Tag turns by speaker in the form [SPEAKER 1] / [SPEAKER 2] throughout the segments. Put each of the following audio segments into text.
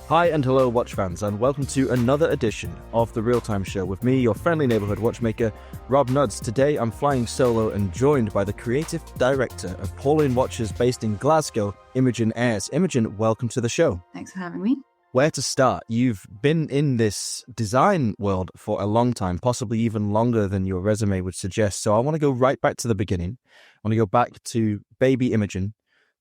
[SPEAKER 1] Hi and hello, watch fans, and welcome to another edition of The Real Time Show with me, your friendly neighbourhood watchmaker, Rob Nuds. Today I'm flying solo and joined by the creative director of Paulin Watches based in Glasgow, Imogen Ayres. Imogen, welcome to the show.
[SPEAKER 2] Thanks for having me.
[SPEAKER 1] Where to start? You've been in this design world for a long time, possibly even longer than your resume would suggest. So I want to go right back to the beginning. I want to go back to baby Imogen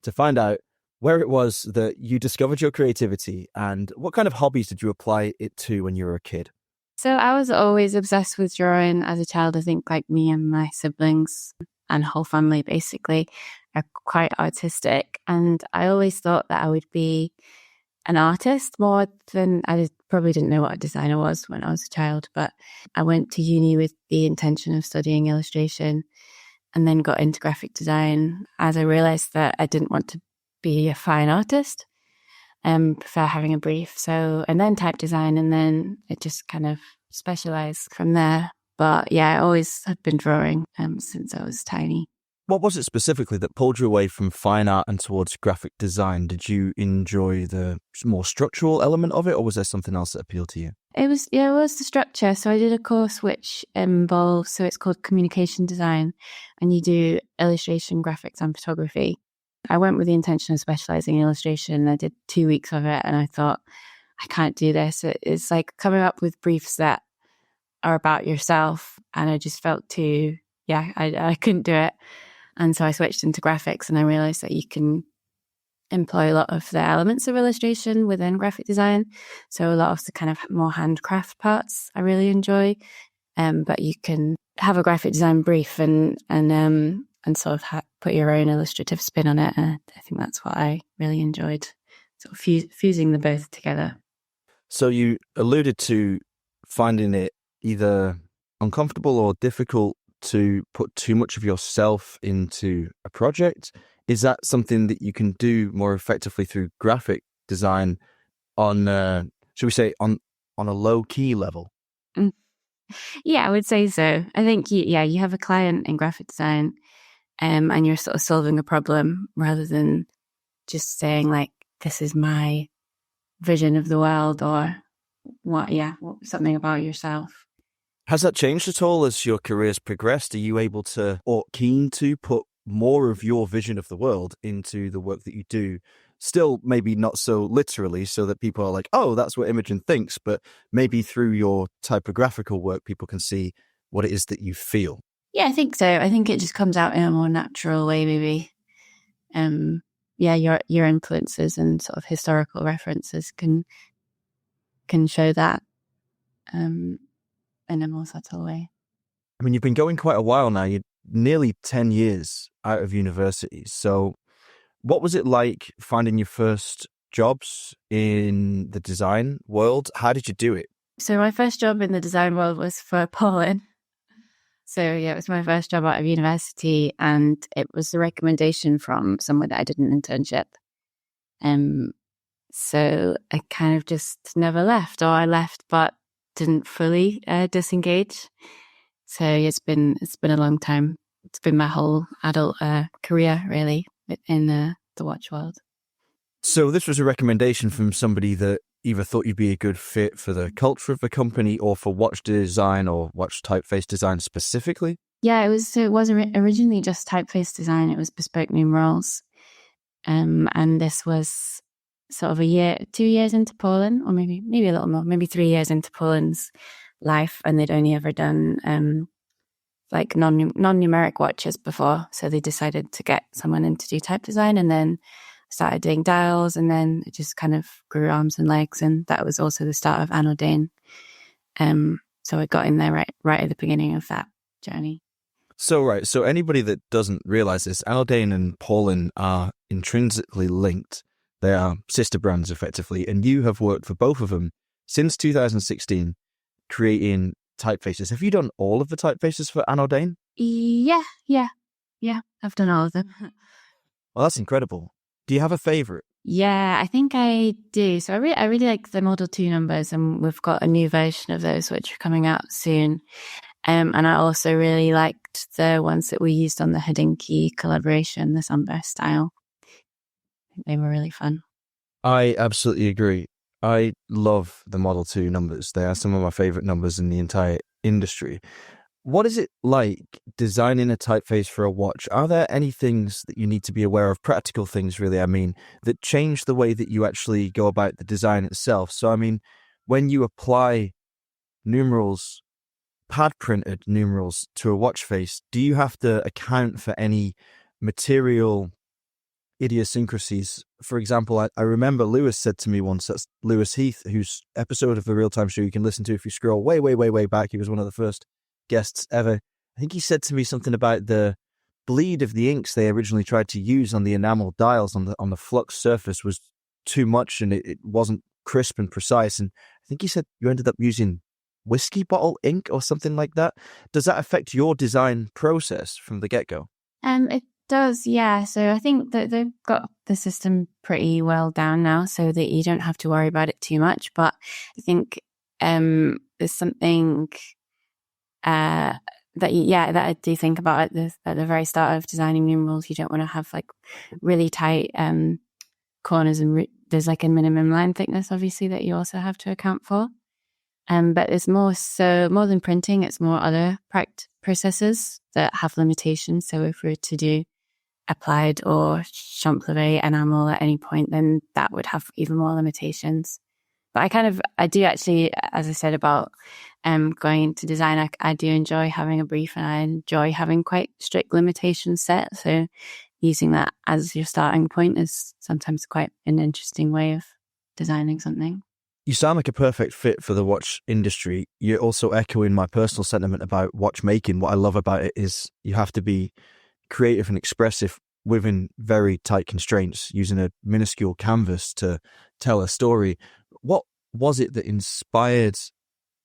[SPEAKER 1] to find out where it was that you discovered your creativity and what kind of hobbies did you apply it to when you were a kid?
[SPEAKER 2] So I was always obsessed with drawing as a child. I think like me and my siblings and whole family basically are quite artistic. And I always thought that I would be an artist more than probably didn't know what a designer was when I was a child. But I went to uni with the intention of studying illustration and then got into graphic design as I realized that I didn't want to be a fine artist and prefer having a brief. So, and then type design, and then it just kind of specialized from there. But yeah, I always had been drawing since I was tiny.
[SPEAKER 1] What was it specifically that pulled you away from fine art and towards graphic design? Did you enjoy the more structural element of it, or was there something else that appealed to you?
[SPEAKER 2] It was the structure. So I did a course which involves, so it's called communication design, and you do illustration, graphics, and photography. I went with the intention of specializing in illustration. I did 2 weeks of it, and I thought, I can't do this. It's like coming up with briefs that are about yourself, and I just felt I couldn't do it. And so I switched into graphics, and I realized that you can employ a lot of the elements of illustration within graphic design. So a lot of the kind of more handcraft parts I really enjoy. But you can have a graphic design brief and sort of put your own illustrative spin on it. And I think that's what I really enjoyed, sort of fusing the both together.
[SPEAKER 1] So you alluded to finding it either uncomfortable or difficult to put too much of yourself into a project. Is that something that you can do more effectively through graphic design on, should we say, on a low-key level?
[SPEAKER 2] Yeah, I would say so. I think, you have a client in graphic design and you're sort of solving a problem rather than just saying, like, this is my vision of the world or something about yourself.
[SPEAKER 1] Has that changed at all as your career's progressed? Are you able to, or keen to, put more of your vision of the world into the work that you do? Still, maybe not so literally, so that people are like, oh, that's what Imogen thinks, but maybe through your typographical work, people can see what it is that you feel.
[SPEAKER 2] Yeah, I think so. I think it just comes out in a more natural way, maybe. Your influences and sort of historical references can show that in a more subtle way.
[SPEAKER 1] I mean, you've been going quite a while now. You're nearly 10 years out of university. So what was it like finding your first jobs in the design world? How did you do it?
[SPEAKER 2] So my first job in the design world was for Paulin. So yeah, it was my first job out of university, and it was a recommendation from someone that I did an internship. So I kind of just never left, or I left but didn't fully disengage. So it's been a long time. It's been my whole adult career, really, in the watch world.
[SPEAKER 1] So this was a recommendation from somebody that either thought you'd be a good fit for the culture of the company or for watch design or watch typeface design specifically?
[SPEAKER 2] Yeah, it was originally just typeface design. It was bespoke numerals. And this was sort of 2 years into Paulin, or maybe a little more, maybe 3 years into Paulin's life. And they'd only ever done like non-numeric watches before. So they decided to get someone in to do type design, and then started doing dials, and then it just kind of grew arms and legs. And that was also the start of Anno Dane. So I got in there right at the beginning of that journey.
[SPEAKER 1] So anybody that doesn't realize this, Anno Dane and Paulin are intrinsically linked. They are sister brands effectively, and you have worked for both of them since 2016, creating typefaces. Have you done all of the typefaces for Anno Dane?
[SPEAKER 2] Yeah, I've done all of them.
[SPEAKER 1] Well, that's incredible. Do you have a favorite?
[SPEAKER 2] Yeah, I think I do. So I really like the Model 2 numbers, and we've got a new version of those which are coming out soon. And I also really liked the ones that we used on the Hodinkee collaboration, the Sunburst style. I think they were really fun.
[SPEAKER 1] I absolutely agree. I love the Model 2 numbers. They are some of my favorite numbers in the entire industry. What is it like designing a typeface for a watch? Are there any things that you need to be aware of, practical things really, I mean, that change the way that you actually go about the design itself? So, I mean, when you apply numerals, pad printed numerals to a watch face, do you have to account for any material idiosyncrasies? For example, I remember Lewis said to me once, that's Lewis Heath, whose episode of The Real Time Show you can listen to if you scroll way, way, way, way back. He was one of the first guests ever. I think he said to me something about the bleed of the inks they originally tried to use on the enamel dials on the flux surface was too much, and it wasn't crisp and precise. And I think he said you ended up using whiskey bottle ink or something like that. Does that affect your design process from the get-go?
[SPEAKER 2] It does, yeah. So I think that they've got the system pretty well down now, so that you don't have to worry about it too much. But I think there's something that I do think about at the very start of designing numerals. You don't want to have like really tight corners, and there's like a minimum line thickness, obviously, that you also have to account for. But it's more than printing, it's more other processes that have limitations. So if we were to do applied or champlavé enamel at any point, then that would have even more limitations. But I do actually, as I said about going into design, I do enjoy having a brief, and I enjoy having quite strict limitations set. So using that as your starting point is sometimes quite an interesting way of designing something.
[SPEAKER 1] You sound like a perfect fit for the watch industry. You're also echoing my personal sentiment about watchmaking. What I love about it is you have to be creative and expressive within very tight constraints, using a minuscule canvas to tell a story. What was it that inspired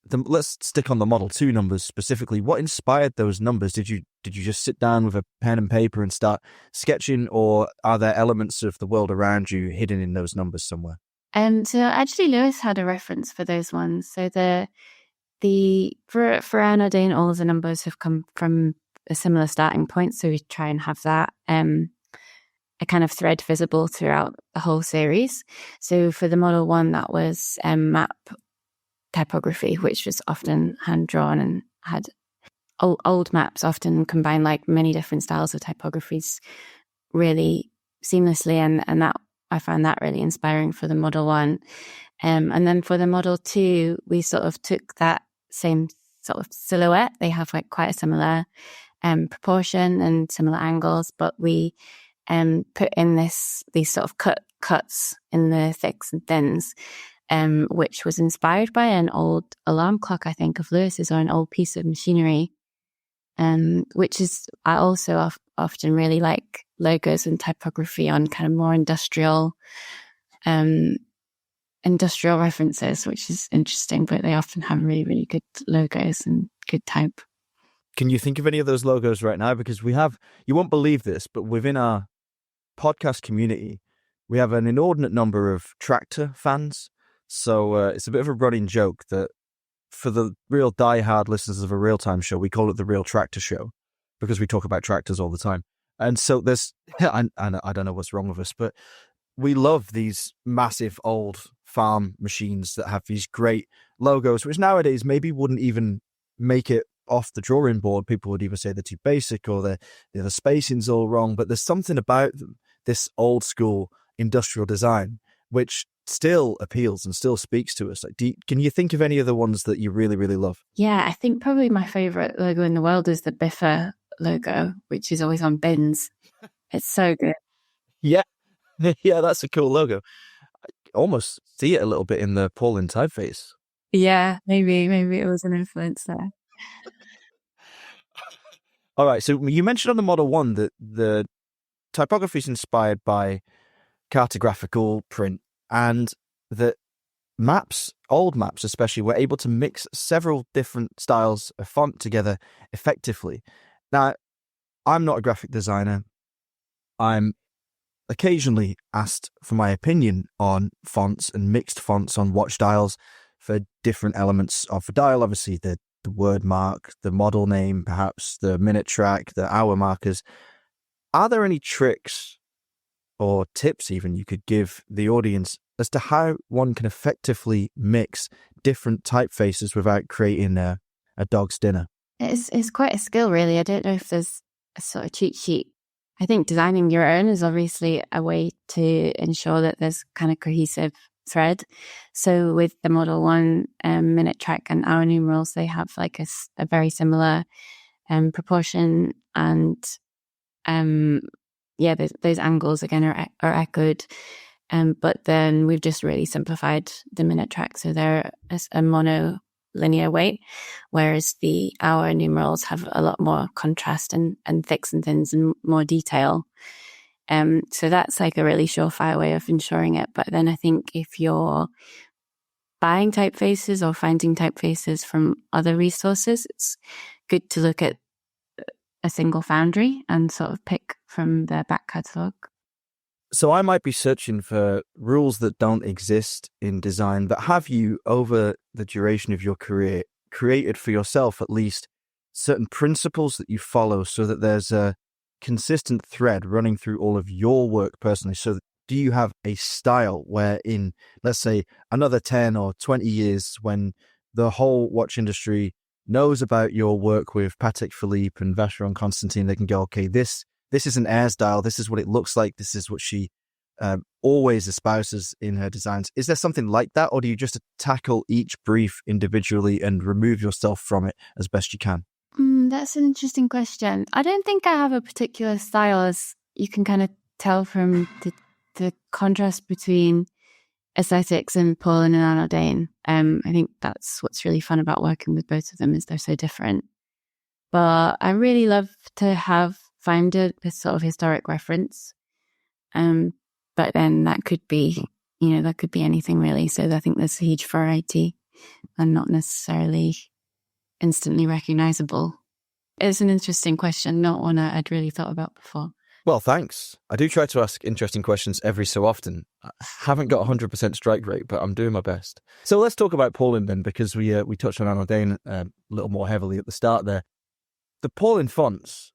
[SPEAKER 1] them? Let's stick on the Model 2 numbers specifically. What inspired those numbers? Did you just sit down with a pen and paper and start sketching, or are there elements of the world around you hidden in those numbers somewhere?
[SPEAKER 2] So actually Lewis had a reference for those ones. So for Anna Dane, all of the numbers have come from a similar starting point. So we try and have that a kind of thread visible throughout the whole series. So for the Model 1, that was map typography, which was often hand drawn and had old maps often combine like many different styles of typographies really seamlessly, and that I found that really inspiring for the Model 1. And then for the Model 2, we sort of took that same sort of silhouette. They have like quite a similar proportion and similar angles, but we put in these sort of cuts in the thicks and thins, which was inspired by an old alarm clock, I think, of Lewis's, or an old piece of machinery. Which is, I also often really like logos and typography on kind of more industrial references, which is interesting, but they often have really, really good logos and good type.
[SPEAKER 1] Can you think of any of those logos right now? Because we have, you won't believe this, but within our podcast community, we have an inordinate number of tractor fans. So it's a bit of a running joke that for the real diehard listeners of A Real Time Show, we call it the Real Tractor Show because we talk about tractors all the time. And so there's, I don't know what's wrong with us, but we love these massive old farm machines that have these great logos, which nowadays maybe wouldn't even make it off the drawing board. People would either say they're too basic or the spacing's all wrong. But there's something about them, this old school industrial design, which still appeals and still speaks to us. Like, can you think of any of the ones that you really, really love?
[SPEAKER 2] Yeah, I think probably my favorite logo in the world is the Biffa logo, which is always on bins. It's so good.
[SPEAKER 1] Yeah, that's a cool logo. I almost see it a little bit in the Paulin typeface.
[SPEAKER 2] Yeah, maybe it was an influence there.
[SPEAKER 1] All right, so you mentioned on the Model 1 that the typography is inspired by cartographical print, and that maps, old maps especially, were able to mix several different styles of font together effectively. Now, I'm not a graphic designer. I'm occasionally asked for my opinion on fonts and mixed fonts on watch dials for different elements of the dial. Obviously, the word mark, the model name, perhaps the minute track, the hour markers. Are there any tricks or tips even you could give the audience as to how one can effectively mix different typefaces without creating a dog's dinner?
[SPEAKER 2] It's quite a skill, really. I don't know if there's a sort of cheat sheet. I think designing your own is obviously a way to ensure that there's kind of cohesive thread. So with the Model 1 minute track and hour numerals, they have like a very similar proportion, and those angles again are echoed. But then we've just really simplified the minute track, so they're a mono linear weight, whereas the hour numerals have a lot more contrast and thicks and thins and more detail. So that's like a really surefire way of ensuring it. But then I think if you're buying typefaces or finding typefaces from other resources, it's good to look at a single foundry and sort of pick from their back catalogue.
[SPEAKER 1] So I might be searching for rules that don't exist in design, but have you, over the duration of your career, created for yourself at least certain principles that you follow so that there's a consistent thread running through all of your work personally? So do you have a style where in, let's say, another 10 or 20 years, when the whole watch industry knows about your work with Patek Philippe and Vacheron Constantin, they can go, okay, this is an Ayres dial, this is what it looks like, this is what she always espouses in her designs. Is there something like that, or do you just tackle each brief individually and remove yourself from it as best you can?
[SPEAKER 2] That's an interesting question. I don't think I have a particular style, as you can kind of tell from the contrast between aesthetics and Paulin and Anodyne. I think that's what's really fun about working with both of them, is they're so different. But I really love to find a sort of historic reference. But then that could be anything really. So I think there's a huge variety and not necessarily instantly recognizable. It's an interesting question, not one I'd really thought about before.
[SPEAKER 1] Well, thanks. I do try to ask interesting questions every so often. I haven't got 100% strike rate, but I'm doing my best. So let's talk about Paulin then, because we touched on Anodyne a little more heavily at the start there. The Paulin fonts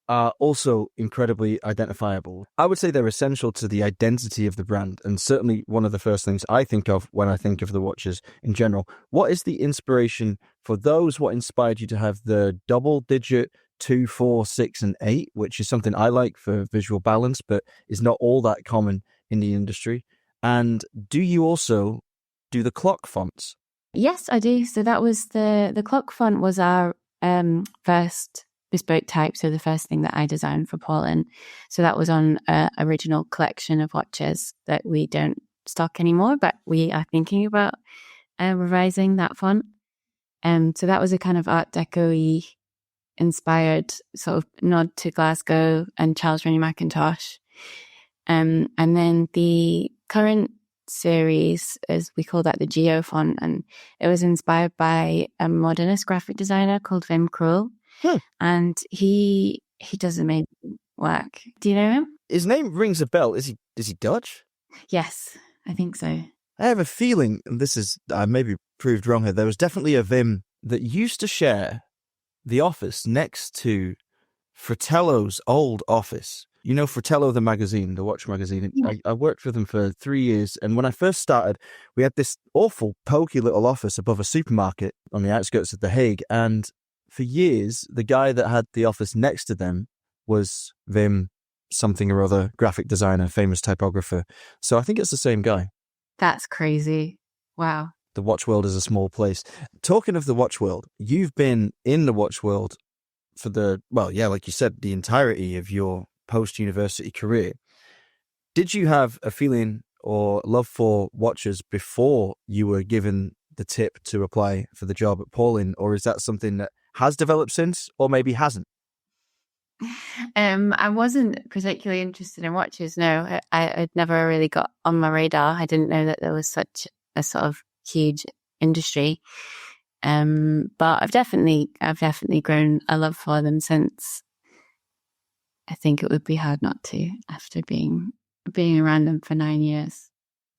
[SPEAKER 1] are also incredibly identifiable. I would say they're essential to the identity of the brand, and certainly one of the first things I think of when I think of the watches in general. What is the inspiration for those? What inspired you to have the double-digit 2, 4, 6, and 8, which is something I like for visual balance, but is not all that common in the industry? And do you also do the clock fonts?
[SPEAKER 2] Yes, I do. So that was the clock font was our first bespoke type, so the first thing that I designed for Paulin. So that was on an original collection of watches that we don't stock anymore, but we are thinking about revising that font. So that was a kind of Art Deco-y inspired sort of nod to Glasgow and Charles Rennie Mackintosh. And then the current series, as we call that, the Geo font, and it was inspired by a modernist graphic designer called Wim Krul. And he does amazing work. Do you know him?
[SPEAKER 1] His name rings a bell. Is he Dutch?
[SPEAKER 2] Yes, I think so.
[SPEAKER 1] I have a feeling, and this is, I may be proved wrong here, there was definitely a Wim that used to share the office next to Fratello's old office. You know Fratello, the magazine, the watch magazine. Yeah. I worked with them for 3 years, and when I first started, we had this awful, pokey little office above a supermarket on the outskirts of The Hague, and for years, the guy that had the office next to them was Wim something or other, graphic designer, famous typographer. So I think it's the same guy.
[SPEAKER 2] That's crazy. Wow.
[SPEAKER 1] The watch world is a small place. Talking of the watch world, you've been in the watch world for like you said, the entirety of your post-university career. Did you have a feeling or love for watches before you were given the tip to apply for the job at Paulin, or is that something that has developed since, or maybe hasn't?
[SPEAKER 2] I wasn't particularly interested in watches. No, I'd never really got on my radar. I didn't know that there was such a sort of huge industry. But I've definitely grown a love for them since. I think it would be hard not to after being around them for 9 years.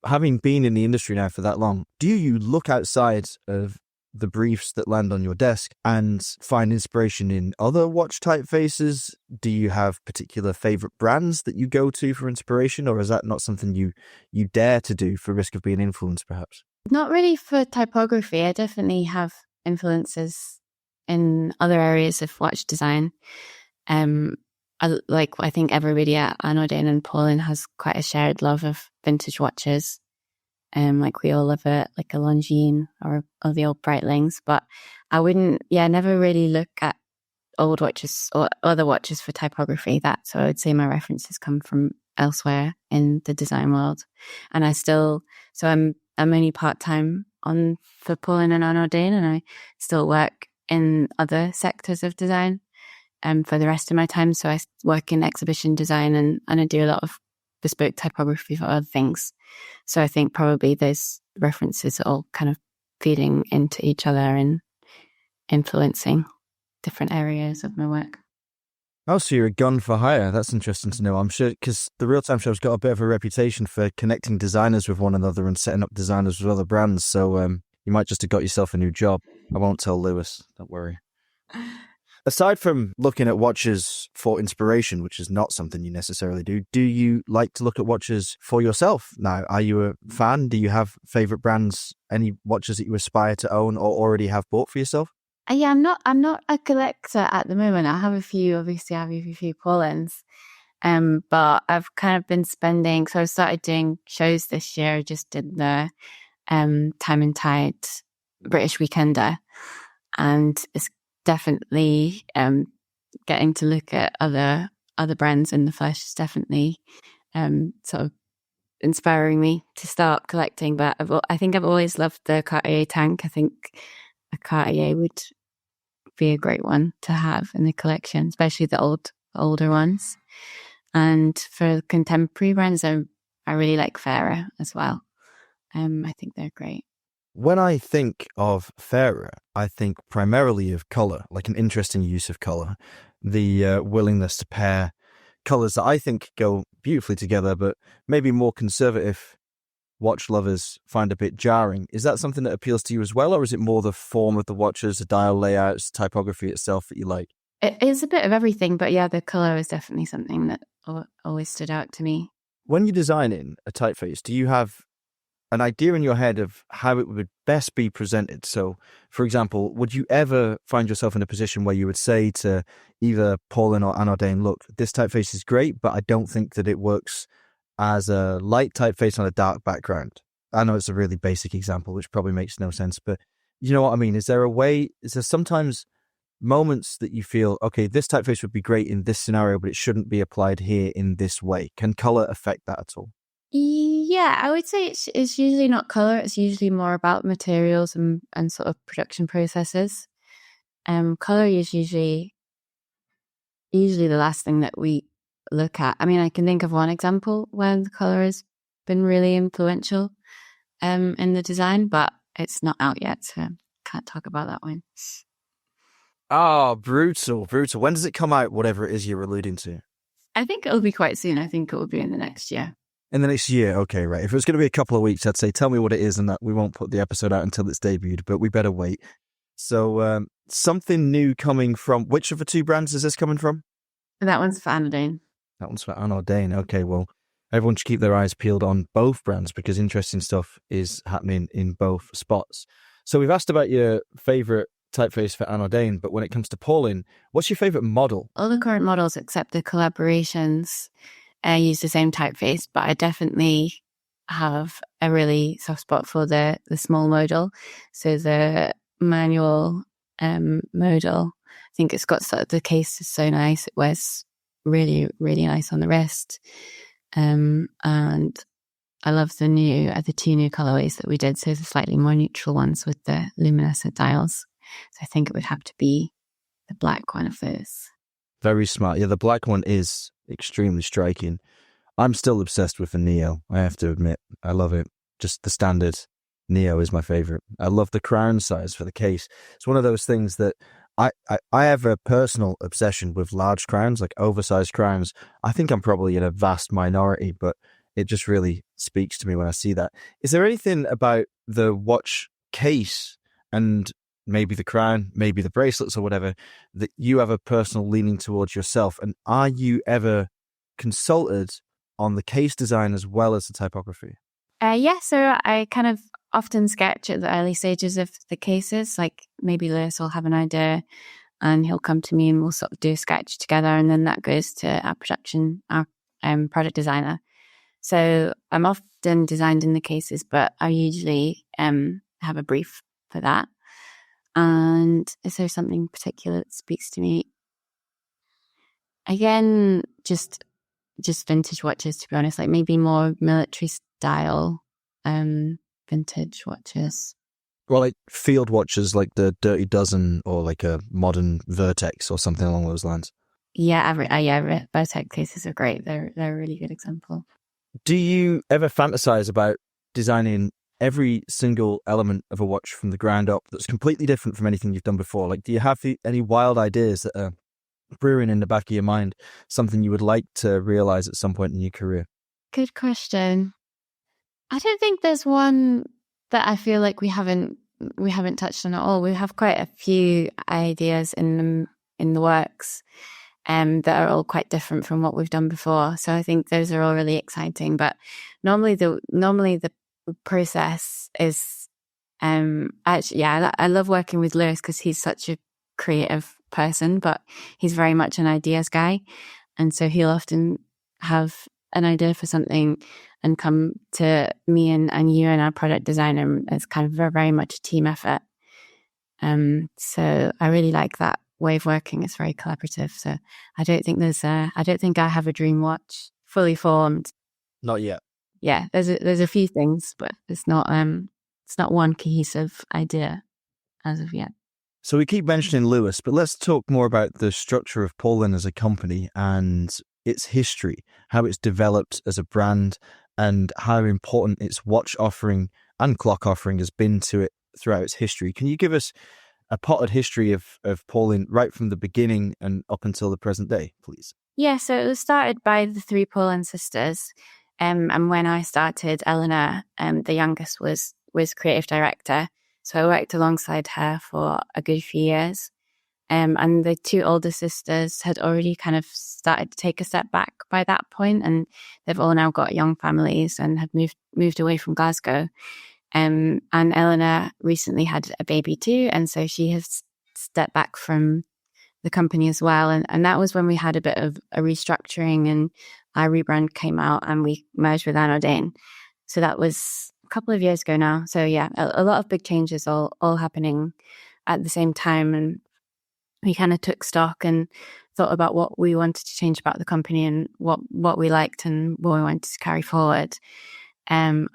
[SPEAKER 1] Having been in the industry now for that long, do you look outside of the briefs that land on your desk and find inspiration in other watch typefaces? Do you have particular favorite brands that you go to for inspiration, or is that not something you dare to do for risk of being influenced, perhaps?
[SPEAKER 2] Not really for typography. I definitely have influences in other areas of watch design. I think everybody at Imogen and Paulin has quite a shared love of vintage watches. Like we all love a Longines or the old Breitlings, but I wouldn't, never really look at old watches or other watches for typography. So I would say my references come from elsewhere in the design world. And I'm only part-time for Paulin and Imogen, and I still work in other sectors of design for the rest of my time. So I work in exhibition design and I do a lot of bespoke typography for other things. So I think probably those references are all kind of feeding into each other and influencing different areas of my work.
[SPEAKER 1] Oh, so you're a gun for hire. That's interesting to know. I'm sure, because the Real Time Show's got a bit of a reputation for connecting designers with one another and setting up designers with other brands. So you might just have got yourself a new job. I won't tell Lewis. Don't worry. Aside from looking at watches for inspiration, which is not something you necessarily do you like to look at watches for yourself now? Are you a fan? Do you have favorite brands, any watches that you aspire to own or already have bought for yourself?
[SPEAKER 2] Yeah, I'm not a collector at the moment. I have a few Paulins. But I've kind of been spending, so I started doing shows this year. I just did the Time and Tide British Weekender, and it's definitely getting to look at other brands in the flesh is definitely sort of inspiring me to start collecting. But I think I've always loved the Cartier tank. I think a Cartier would be a great one to have in the collection, especially the older ones. And for contemporary brands, I really like Farah as well. I think they're great.
[SPEAKER 1] When I think of Farah, I think primarily of colour, like an interesting use of colour, the willingness to pair colours that I think go beautifully together, but maybe more conservative watch lovers find a bit jarring. Is that something that appeals to you as well, or is it more the form of the watches, the dial layouts, typography itself that you like?
[SPEAKER 2] It is a bit of everything, but yeah, the colour is definitely something that always stood out to me.
[SPEAKER 1] When you're designing a typeface, do you have an idea in your head of how it would best be presented? So, for example, would you ever find yourself in a position where you would say to either Paulin or Imogen, look, this typeface is great, but I don't think that it works as a light typeface on a dark background? I know it's a really basic example, which probably makes no sense, but you know what I mean? Is there sometimes moments that you feel, okay, this typeface would be great in this scenario, but it shouldn't be applied here in this way? Can color affect that at all?
[SPEAKER 2] Yeah, I would say it's usually not color. It's usually more about materials and sort of production processes. Color is usually the last thing that we look at. I mean, I can think of one example where the color has been really influential in the design, but it's not out yet, so can't talk about that one.
[SPEAKER 1] Oh, brutal. When does it come out, whatever it is you're alluding to?
[SPEAKER 2] I think it'll be quite soon. I think it will be in the next year.
[SPEAKER 1] In the next year? Okay, right. If it was going to be a couple of weeks, I'd say tell me what it is and that we won't put the episode out until it's debuted, but we better wait. So something new coming from, which of the two brands is this coming from?
[SPEAKER 2] That one's for Imogen.
[SPEAKER 1] That one's for Imogen. Okay, well, everyone should keep their eyes peeled on both brands because interesting stuff is happening in both spots. So we've asked about your favourite typeface for Imogen, but when it comes to Paulin, what's your favourite model?
[SPEAKER 2] All the current models except the collaborations use the same typeface, but I definitely have a really soft spot for the small modal. So the manual modal, I think it's got the case is so nice. It wears really, really nice on the wrist. And I love the two new colorways that we did. So the slightly more neutral ones with the luminescent dials. So I think it would have to be the black one of those.
[SPEAKER 1] Very smart. Yeah, the black one is extremely striking. I'm still obsessed with the Neo, I have to admit. I love it. Just the standard Neo is my favorite. I love the crown size for the case. It's one of those things that I have a personal obsession with large crowns, like oversized crowns. I think I'm probably in a vast minority, but it just really speaks to me when I see that. Is there anything about the watch case and maybe the crown, maybe the bracelets or whatever, that you have a personal leaning towards yourself. And are you ever consulted on the case design as well as the typography?
[SPEAKER 2] Yeah, so I kind of often sketch at the early stages of the cases. Like maybe Lewis will have an idea and he'll come to me and we'll sort of do a sketch together, and then that goes to our product designer. So I'm often designed in the cases, but I usually have a brief for that. And is there something particular that speaks to me? Again, just vintage watches, to be honest, like maybe more military style vintage watches.
[SPEAKER 1] Well, like field watches like the Dirty Dozen or like a modern Vertex or something along those lines.
[SPEAKER 2] Yeah, Vertex cases are great. They're a really good example.
[SPEAKER 1] Do you ever fantasize about designing every single element of a watch from the ground up that's completely different from anything you've done before? Like, do you have any wild ideas that are brewing in the back of your mind, something you would like to realize at some point in your career?
[SPEAKER 2] Good question. I don't think there's one that I feel like we haven't touched on at all. We have quite a few ideas in the works, that are all quite different from what we've done before. So I think those are all really exciting. But normally the process is actually, yeah, I love working with Lewis because he's such a creative person, but he's very much an ideas guy, and so he'll often have an idea for something and come to me and you and our product designer. It's kind of very much a team effort. So I really like that way of working. It's very collaborative. So I don't think I have a dream watch fully formed.
[SPEAKER 1] Not yet.
[SPEAKER 2] Yeah, there's a few things, but it's not one cohesive idea as of yet.
[SPEAKER 1] So we keep mentioning Lewis, but let's talk more about the structure of Paulin as a company and its history, how it's developed as a brand, and how important its watch offering and clock offering has been to it throughout its history. Can you give us a potted history of Paulin right from the beginning and up until the present day, please?
[SPEAKER 2] Yeah, so it was started by the three Paulin sisters. And when I started, Eleanor, the youngest, was creative director. So I worked alongside her for a good few years. And the two older sisters had already kind of started to take a step back by that point, and they've all now got young families and have moved away from Glasgow. And Eleanor recently had a baby too, and so she has stepped back from the company as well. And that was when we had a bit of a restructuring, and our rebrand came out, and we merged with Anodain. So that was a couple of years ago now. So yeah, a lot of big changes all happening at the same time, and we kind of took stock and thought about what we wanted to change about the company and what we liked and what we wanted to carry forward, and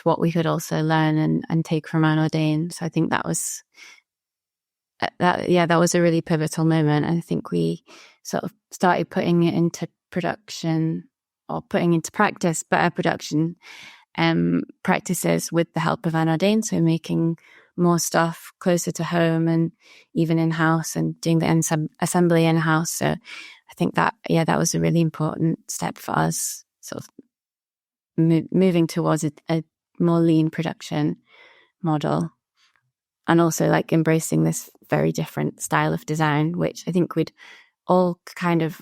[SPEAKER 2] what we could also learn and take from Anodain. So I think that was a really pivotal moment. I think we sort of started putting it into production, or putting into practice better production practices with the help of Anodain. So making more stuff closer to home and even in-house, and doing the assembly in-house. So I think that was a really important step for us, sort of moving towards a more lean production model, and also like embracing this very different style of design, which I think we'd all kind of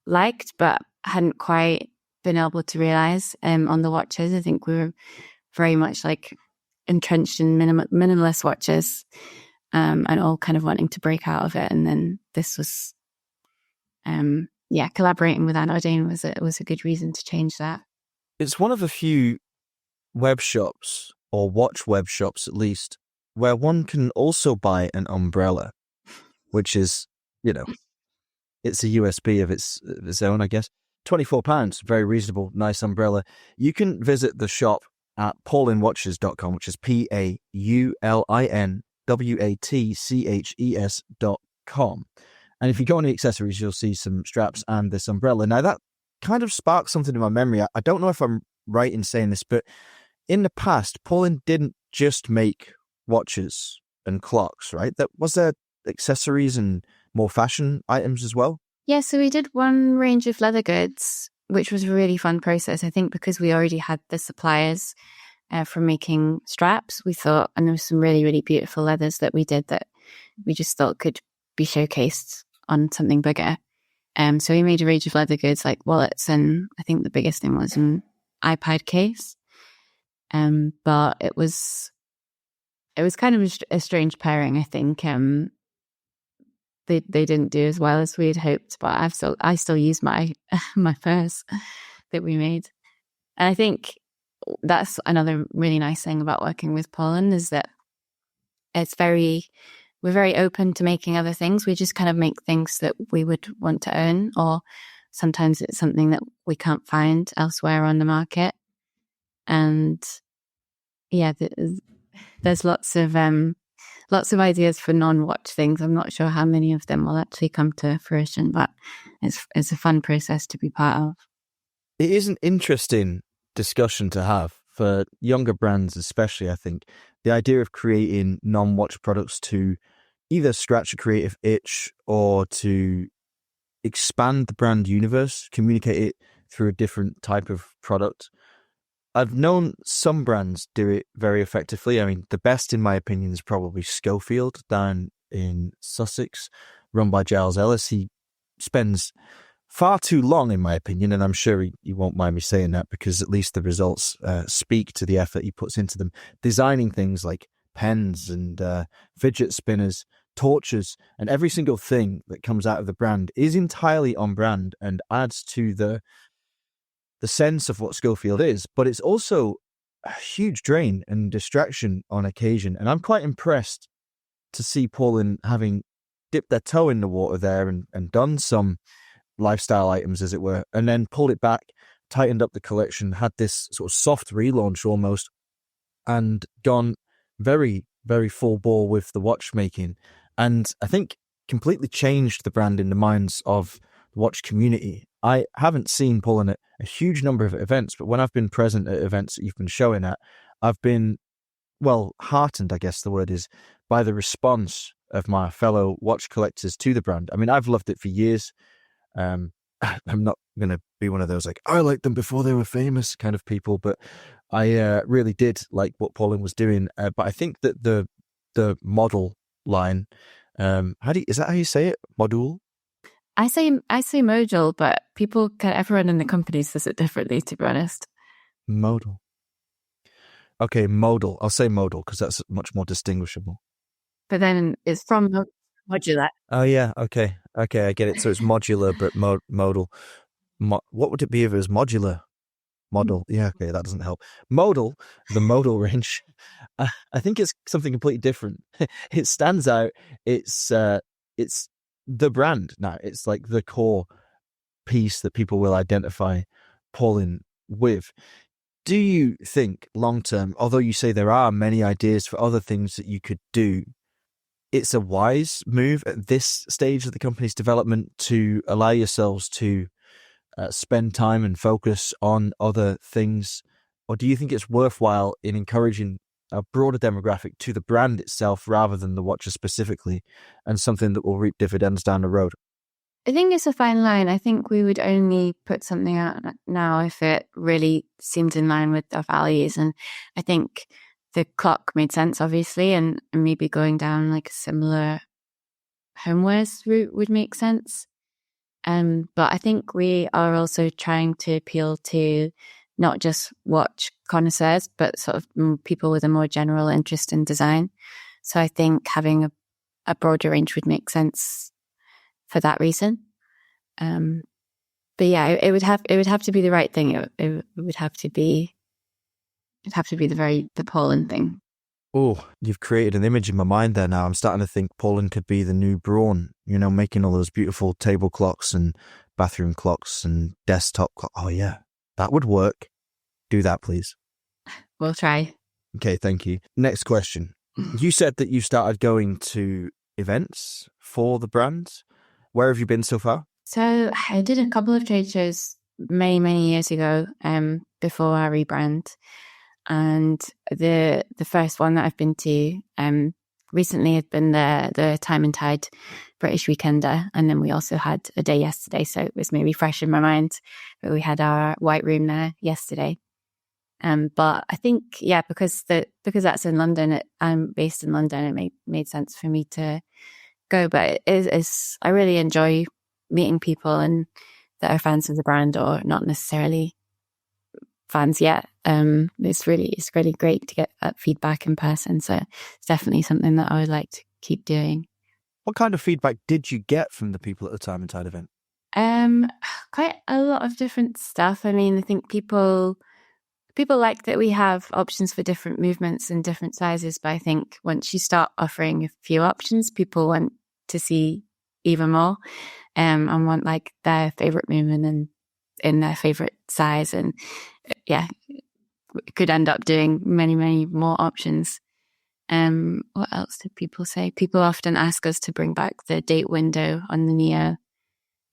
[SPEAKER 2] liked, but hadn't quite been able to realize on the watches. I think we were very much like entrenched in minimalist watches, and all kind of wanting to break out of it. And then this was, collaborating with Anodain was a good reason to change that.
[SPEAKER 1] It's one of the few web shops, or watch web shops at least, where one can also buy an umbrella, which is, it's a USB of its own, I guess. £24, very reasonable, nice umbrella. You can visit the shop at paulinwatches.com, which is paulinwatches.com. And if you go on the accessories, you'll see some straps and this umbrella. Now, that kind of sparked something in my memory. I don't know if I'm right in saying this, but in the past, Paulin didn't just make watches and clocks, right? Was there accessories and more fashion items as well?
[SPEAKER 2] Yeah, so we did one range of leather goods, which was a really fun process. I think because we already had the suppliers for making straps, we thought, and there was some really, really beautiful leathers that we did that we just thought could be showcased on something bigger. So we made a range of leather goods like wallets, and I think the biggest thing was an iPad case. But it was kind of a strange pairing. I think they didn't do as well as we'd hoped, but I still use my my purse that we made. And I think that's another really nice thing about working with Paulin, is that we're very open to making other things. We just kind of make things that we would want to own, or sometimes it's something that we can't find elsewhere on the market. And yeah, there's lots of ideas for non-watch things. I'm not sure how many of them will actually come to fruition, but it's a fun process to be part of.
[SPEAKER 1] It is an interesting discussion to have for younger brands, especially. I think the idea of creating non-watch products to either scratch a creative itch or to expand the brand universe, communicate it through a different type of product. I've known some brands do it very effectively. I mean, the best, in my opinion, is probably Schofield down in Sussex, run by Giles Ellis. He spends far too long, in my opinion, and I'm sure he won't mind me saying that, because at least the results speak to the effort he puts into them, designing things like pens and fidget spinners, torches, and every single thing that comes out of the brand is entirely on brand and adds to the sense of what Schofield is. But it's also a huge drain and distraction on occasion, and I'm quite impressed to see Paulin having dipped their toe in the water there and done some lifestyle items, as it were, and then pulled it back, tightened up the collection, had this sort of soft relaunch almost, and gone very, very full bore with the watchmaking. And I think completely changed the brand in the minds of the watch community. I haven't seen Paulin at a huge number of events, but when I've been present at events that you've been showing at, I've been, well, heartened, I guess the word is, by the response of my fellow watch collectors to the brand. I mean, I've loved it for years. I'm not going to be one of those like, I liked them before they were famous kind of people, but I really did like what Paulin was doing. But I think that the model line, is that how you say it? Module?
[SPEAKER 2] I say modal, but everyone in the company says it differently, to be honest.
[SPEAKER 1] Modal. Okay, modal. I'll say modal because that's much more distinguishable.
[SPEAKER 2] But then it's from modular.
[SPEAKER 1] Oh yeah, okay, I get it. So it's modular, but modal. What would it be if it was modular? Model. Yeah, okay, that doesn't help. Modal, the modal range. I think it's something completely different. It stands out. It's the brand now. It's like the core piece that people will identify Paulin with. Do you think long term, although you say there are many ideas for other things that you could do, it's a wise move at this stage of the company's development to allow yourselves to spend time and focus on other things? Or do you think it's worthwhile in encouraging a broader demographic to the brand itself rather than the watcher specifically, and something that will reap dividends down the road?
[SPEAKER 2] I think it's a fine line. I think we would only put something out now if it really seemed in line with our values. And I think the clock made sense, obviously, and maybe going down like a similar homewares route would make sense. But I think we are also trying to appeal to not just watch connoisseurs, but sort of people with a more general interest in design. So I think having a broader range would make sense for that reason. But yeah, it would have to be the right thing. It would have to be the Paulin thing.
[SPEAKER 1] Oh, you've created an image in my mind there now. I'm starting to think Paulin could be the new Braun, making all those beautiful table clocks and bathroom clocks and desktop clocks. Oh yeah, that would work. Do that, please.
[SPEAKER 2] We'll try.
[SPEAKER 1] Okay, thank you. Next question. You said that you started going to events for the brand. Where have you been so far?
[SPEAKER 2] So I did a couple of trade shows many years ago, before our rebrand. And the first one that I've been to recently had been the Time and Tide British Weekender, and then we also had a day yesterday, so it was maybe fresh in my mind. But we had our white room there yesterday. But I think, because that's in London, I'm based in London, it made sense for me to go. But I really enjoy meeting people and that are fans of the brand or not necessarily fans yet. It's really great to get that feedback in person. So it's definitely something that I would like to keep doing.
[SPEAKER 1] What kind of feedback did you get from the people at the Time and Tide event?
[SPEAKER 2] Quite a lot of different stuff. I mean, I think people like that we have options for different movements and different sizes, but I think once you start offering a few options, people want to see even more, and want like their favorite movement and in their favorite size, and could end up doing many more options. What else did people say? People often ask us to bring back the date window on the Neo.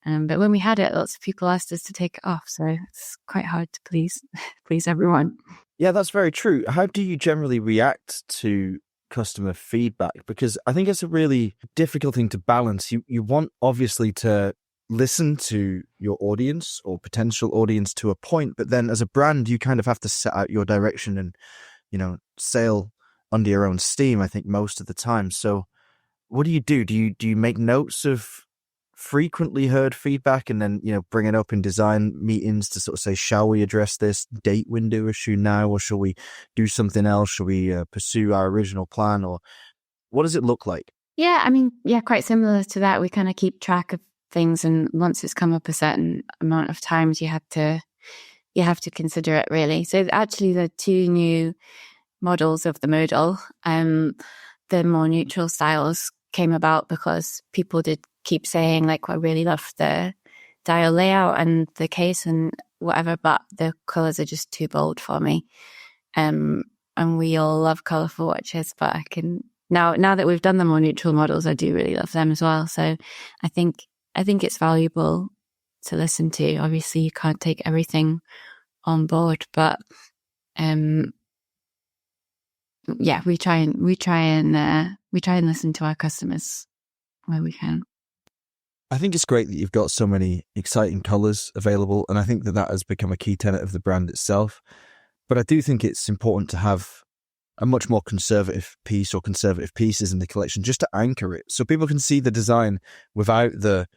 [SPEAKER 2] But when we had it, lots of people asked us to take it off. So it's quite hard to please everyone.
[SPEAKER 1] Yeah, that's very true. How do you generally react to customer feedback? Because I think it's a really difficult thing to balance. You want, obviously, to listen to your audience or potential audience to a point, but then as a brand, you kind of have to set out your direction and, sail under your own steam, I think, most of the time. So what do you do? Do you make notes of frequently heard feedback and then, bring it up in design meetings to sort of say, shall we address this date window issue now, or shall we do something else? Shall we pursue our original plan, or what does it look like?
[SPEAKER 2] Yeah, I mean, quite similar to that. We kind of keep track of things, and once it's come up a certain amount of times, you have to consider it, really. So actually the two new models of the modal, the more neutral styles, came about because people did keep saying, like, I really love the dial layout and the case and whatever, but the colours are just too bold for me. And we all love colourful watches, but I can now that we've done the more neutral models, I do really love them as well. So I think it's valuable to listen to. Obviously, you can't take everything on board, but we try and listen to our customers where we can.
[SPEAKER 1] I think it's great that you've got so many exciting colours available, and I think that has become a key tenet of the brand itself. But I do think it's important to have a much more conservative piece or conservative pieces in the collection just to anchor it, so people can see the design without the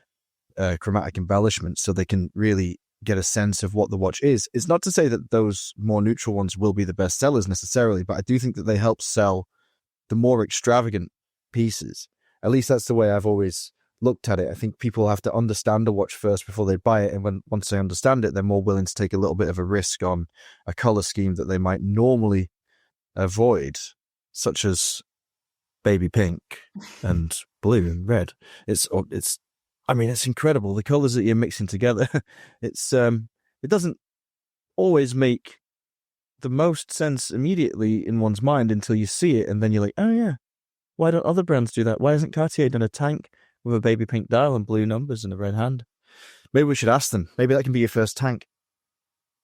[SPEAKER 1] chromatic embellishment, so they can really get a sense of what the watch is. It's not to say that those more neutral ones will be the best sellers necessarily, but I do think that they help sell the more extravagant pieces. At least that's the way I've always looked at it. I think people have to understand a watch first before they buy it, and once they understand it, they're more willing to take a little bit of a risk on a color scheme that they might normally avoid, such as baby pink and blue and red. It's incredible, the colors that you're mixing together. It doesn't always make the most sense immediately in one's mind until you see it, and then you're like, oh yeah, why don't other brands do that? Why hasn't Cartier done a tank with a baby pink dial and blue numbers and a red hand? Maybe we should ask them. Maybe that can be your first tank.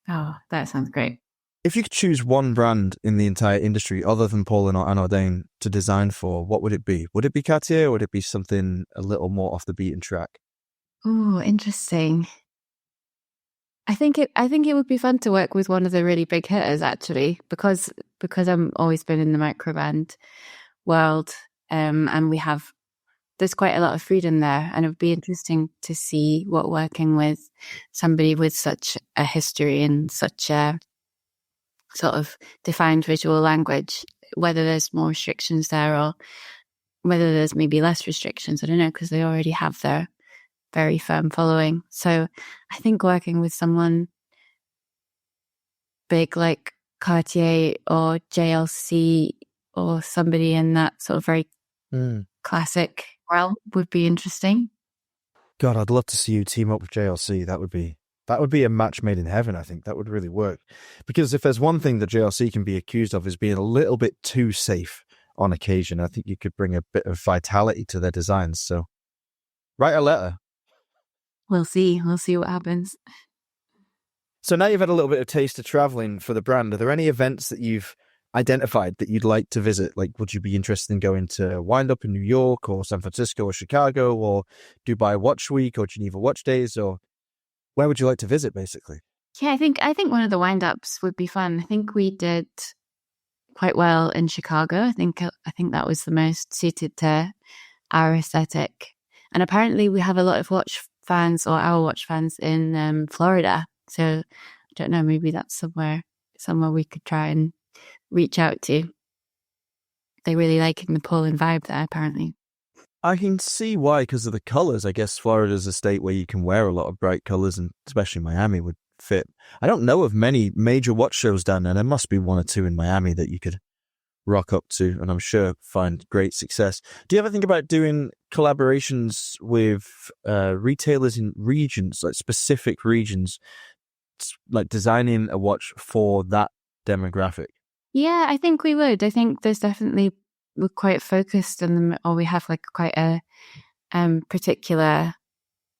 [SPEAKER 2] Oh, that sounds great.
[SPEAKER 1] If you could choose one brand in the entire industry other than Paulin or Imogen to design for, what would it be? Would it be Cartier, or would it be something a little more off the beaten track?
[SPEAKER 2] Oh, interesting. I think it would be fun to work with one of the really big hitters, actually, because I'm always been in the microband world, and there's quite a lot of freedom there, and it would be interesting to see what working with somebody with such a history and such a sort of defined visual language, whether there's more restrictions there or whether there's maybe less restrictions. I don't know, because they already have their very firm following. So I think working with someone big like Cartier or JLC or somebody in that sort of very classic realm would be interesting.
[SPEAKER 1] God, I'd love to see you team up with JLC. That would be a match made in heaven. I think that would really work, because if there's one thing that JLC can be accused of is being a little bit too safe on occasion, I think you could bring a bit of vitality to their designs. So write a letter.
[SPEAKER 2] We'll see what happens.
[SPEAKER 1] So now you've had a little bit of taste of traveling for the brand. Are there any events that you've identified that you'd like to visit? Like, would you be interested in going to Wind Up in New York or San Francisco or Chicago or Dubai Watch Week or Geneva Watch Days, or where would you like to visit, basically?
[SPEAKER 2] Yeah, I think one of the wind ups would be fun. I think we did quite well in Chicago. I think that was the most suited to our aesthetic. And apparently we have a lot of watch fans, or our watch fans, in Florida. So I don't know, maybe that's somewhere we could try and reach out to. They really liking the Paulin vibe there, apparently.
[SPEAKER 1] I can see why, because of the colors. I guess Florida's a state where you can wear a lot of bright colors, and especially Miami would fit. I don't know of many major watch shows down there. There must be one or two in Miami that you could rock up to, and I'm sure find great success. Do you ever think about doing collaborations with retailers in regions, like specific regions, like designing a watch for that demographic?
[SPEAKER 2] Yeah, I think we would. I think there's definitely, we're quite focused on them, or we have like quite a particular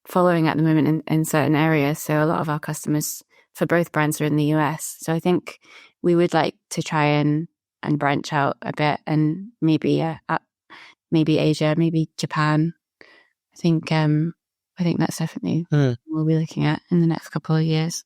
[SPEAKER 2] following at the moment in certain areas. So a lot of our customers for both brands are in the US. So I think we would like to try and branch out a bit, and maybe maybe Asia, maybe Japan. I think that's definitely what we'll be looking at in the next couple of years.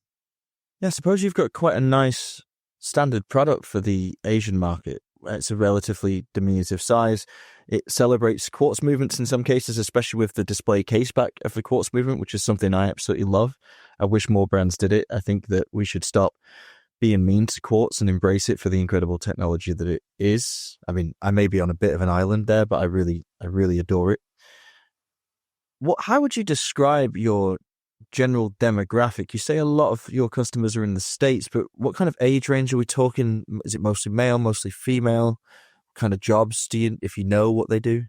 [SPEAKER 1] Yeah, I suppose you've got quite a nice standard product for the Asian market. It's a relatively diminutive size. It celebrates quartz movements in some cases, especially with the display case back of the quartz movement, which is something I absolutely love. I wish more brands did it. I think that we should stop being mean to quartz and embrace it for the incredible technology that it is. I mean, I may be on a bit of an island there, but I really adore it. How would you describe your general demographic? You say a lot of your customers are in the States, but what kind of age range are we talking? Is it mostly male, mostly female? What kind of jobs if you know what they do?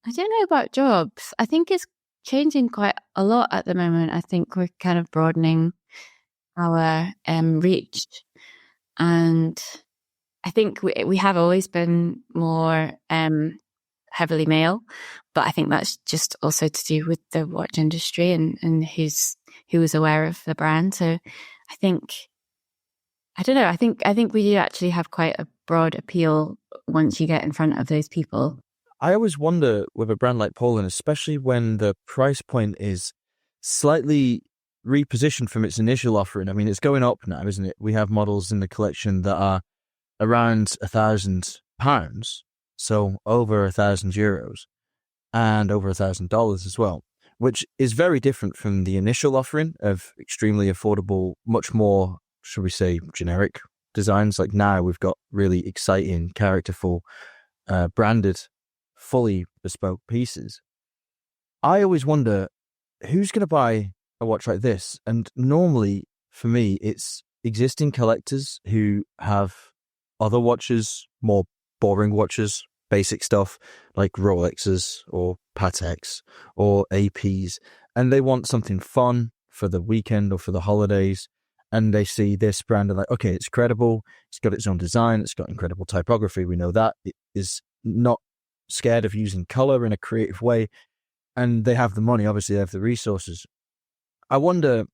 [SPEAKER 2] I don't know about jobs. I think it's changing quite a lot at the moment. I think we're kind of broadening our reach, and I think we have always been more heavily male, but I think that's just also to do with the watch industry and who was aware of the brand. So I think, I don't know, I think we do actually have quite a broad appeal once you get in front of those people.
[SPEAKER 1] I always wonder with a brand like Paulin, especially when the price point is slightly repositioned from its initial offering. I mean, it's going up now, isn't it? We have models in the collection that are around £1,000, so over €1,000, and over $1,000 as well, which is very different from the initial offering of extremely affordable, much more, should we say, generic designs. Like now we've got really exciting, characterful, branded, fully bespoke pieces. I always wonder who's going to buy a watch like this. And normally for me, it's existing collectors who have other watches, more boring watches, basic stuff like Rolexes or Pateks or APs, and they want something fun for the weekend or for the holidays. And they see this brand and like, okay, it's credible. It's got its own design. It's got incredible typography. We know that. It is not scared of using color in a creative way. And they have the money. Obviously, they have the resources. I wonder,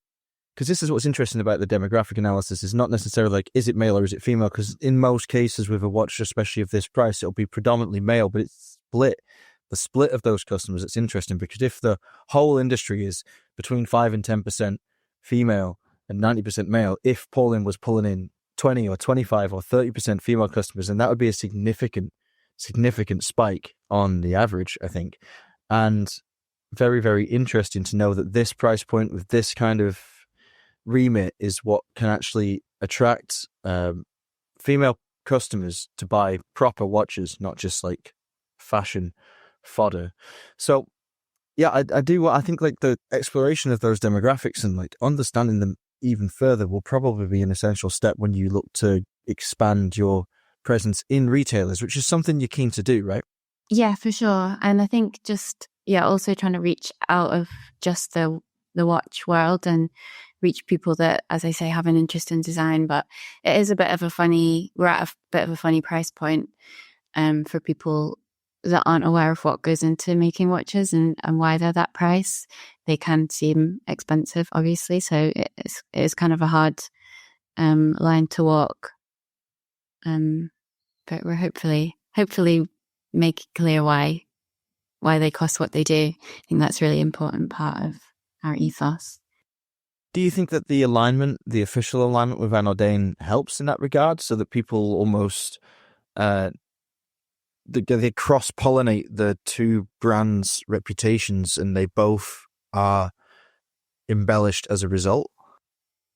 [SPEAKER 1] because this is what's interesting about the demographic analysis, is not necessarily like, is it male or is it female? Because in most cases with a watch, especially of this price, it'll be predominantly male, but it's split. The split of those customers, it's interesting because if the whole industry is between 5 and 10% female and 90% male, if Paulin was pulling in 20 or 25 or 30% female customers, then that would be a significant spike on the average, I think. And very, very interesting to know that this price point with this kind of remit is what can actually attract female customers to buy proper watches, not just like fashion fodder. So yeah, I think like the exploration of those demographics and like understanding them even further will probably be an essential step when you look to expand your presence in retailers, which is something you're keen to do, right?
[SPEAKER 2] Yeah, for sure. And I think just, also trying to reach out of just the watch world and reach people that, as I say, have an interest in design. But it is we're at a bit of a funny price point for people that aren't aware of what goes into making watches and why they're that price. They can seem expensive, obviously. So it is kind of a hard line to walk. But we're hopefully make it clear why they cost what they do. I think that's a really important part of our ethos.
[SPEAKER 1] Do you think that the alignment, the official alignment with Van Ordain helps in that regard, so that people almost they cross-pollinate the two brands' reputations and they both are embellished as a result?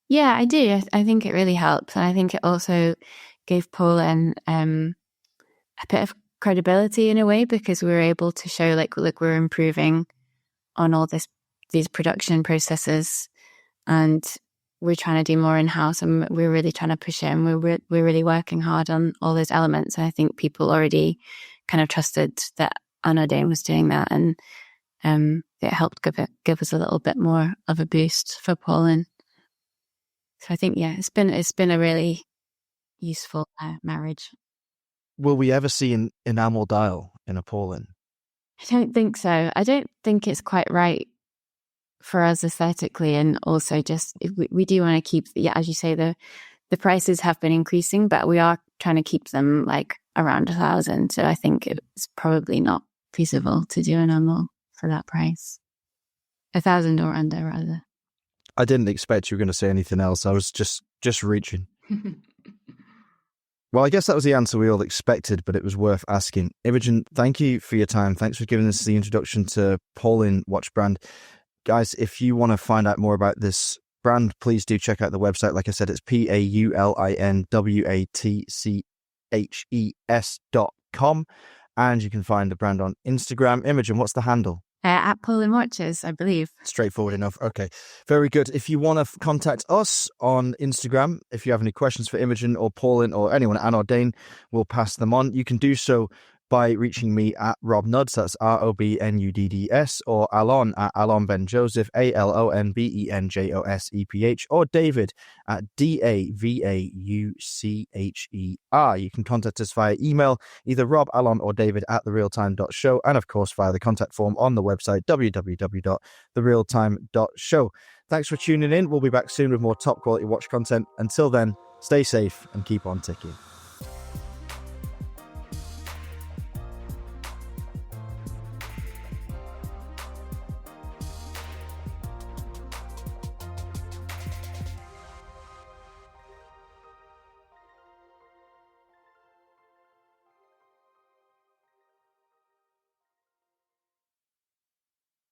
[SPEAKER 2] Yeah, I do. I think it really helps. And I think it also gave Paulin a bit of credibility in a way, because we were able to show like, look, we're improving on all these production processes, and we're trying to do more in-house, and we're really trying to push it, and we're really working hard on all those elements. And I think people already kind of trusted that Van Ordain was doing that, and it helped give us a little bit more of a boost for Paulin. So I think, yeah, it's been a really useful marriage.
[SPEAKER 1] Will we ever see an enamel dial in a Paulin?
[SPEAKER 2] I don't think so. I don't think it's quite right for us aesthetically, and also just we do want to keep, yeah, as you say, the prices have been increasing, but we are trying to keep them like around 1,000. So I think it's probably not feasible to do an enamel for that price. 1,000 or under, rather.
[SPEAKER 1] I didn't expect you were going to say anything else. I was just reaching. Well, I guess that was the answer we all expected, but it was worth asking. Imogen, thank you for your time. Thanks for giving us the introduction to Paulin watch brand. Guys, if you want to find out more about this brand, please do check out the website. Like I said, it's paulinwatches.com. And you can find the brand on Instagram. Imogen, what's the handle?
[SPEAKER 2] At Paulin Watches, I believe.
[SPEAKER 1] Straightforward enough. Okay, very good. If you want to contact us on Instagram, if you have any questions for Imogen or Paulin or anyone at Van Ordain, we'll pass them on. You can do so by reaching me at Rob Nudds, that's ROBNUDDS, or Alon at Alon Ben Joseph, ALONBENJOSEPH, or David at DAVAUCHER. You can contact us via email, either Rob, Alon, or David at therealtime.show, and of course via the contact form on the website www.therealtime.show. Thanks for tuning in. We'll be back soon with more top quality watch content. Until then, stay safe and keep on ticking.